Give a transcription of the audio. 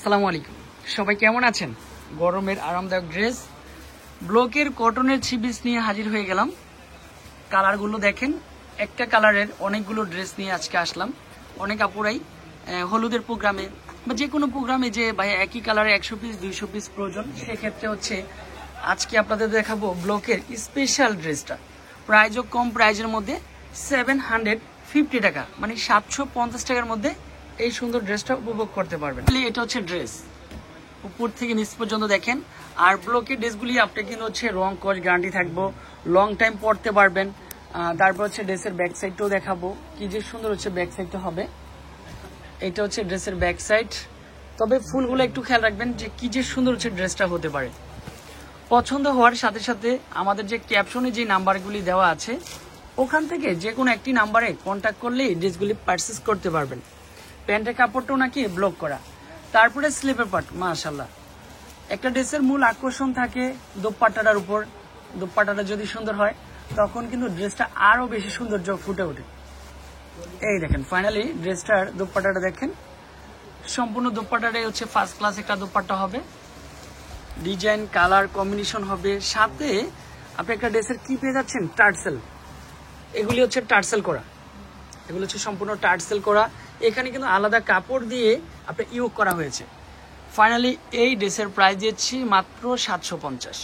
আসসালামু আলাইকুম, সবাই কেমন আছেন? গরমের আরামদায়ক ড্রেস ব্লকের কটনের থ্রি পিস নিয়ে হাজির হয়ে গেলাম। কালারগুলো দেখেন, একটা কালারের অনেকগুলো ড্রেস নিয়ে আজকে আসলাম। অনেক আপুরাই হলুদের প্রোগ্রামে বা যে কোনো প্রোগ্রামে যে ভাই একই কালারে 100 পিস 200 পিস প্রয়োজন, সেক্ষেত্রে হচ্ছে আজকে আপনাদের দেখাবো ব্লকের স্পেশাল ড্রেসটা। প্রাইজও কম, প্রাইজের মধ্যে 750 টাকা, মানে 750 টাকার মধ্যে এই সুন্দর ড্রেসটা উপভোগ করতে পারবেন। এটা হচ্ছে ড্রেস, উপর থেকে নিচ পর্যন্ত দেখেন। আর ব্লকের ড্রেসগুলি আপনি কিন্তু হচ্ছে রং কস গ্যারান্টি থাকবো, লং টাইম পরতে পারবেন। তারপর হচ্ছে ড্রেসের ব্যাক সাইডটাও দেখাবো, কি যে সুন্দর হচ্ছে ব্যাক সাইডটা হবে। এটা হচ্ছে ড্রেসের ব্যাক সাইড, তবে ফুলগুলো একটু খেয়াল রাখবেন যে কি যে সুন্দর হচ্ছে ড্রেসটা হতে পারে। পছন্দ হওয়ার সাথে সাথে আমাদের যে ক্যাপশনে যে নাম্বারগুলি দেওয়া আছে, ওখান থেকে যে কোনো একটি নাম্বারে কন্ট্যাক্ট করলেই ড্রেসগুলি পারচেস করতে পারবেন। প্যান্টের কাপড়টাও নাকি ব্লক করা, তারপরে স্লিপের পার্ট। মাশাআল্লাহ, একটা ড্রেসের মূল আকর্ষণ থাকে দোপাট্টাটার উপর। দোপাট্টাটা যদি সুন্দর হয় তখন কিন্তু ড্রেসটা আরো বেশি সৌন্দর্য ফুটে ওঠে। এই দেখেন, ফাইনালি ড্রেসটার দোপাট্টাটা দেখেন, সম্পূর্ণ দোপাট্টাটাই হচ্ছে ফার্স্ট ক্লাস একটা দোপাট্টা হবে। ডিজাইন কালার কম্বিনেশন হবে, সাথে আপনি একটা ড্রেসের কি পেয়ে যাচ্ছেন, টার্সেল। এগুলি হচ্ছে টার্সেল করা, এগুলো হচ্ছে সম্পূর্ণ টার্সেল করা। এখানে কিন্তু আলাদা কাপড় দিয়ে আপনার ইউজ করা হয়েছে। ফাইনালি এই ড্রেসের প্রাইস দিচ্ছি মাত্র 750।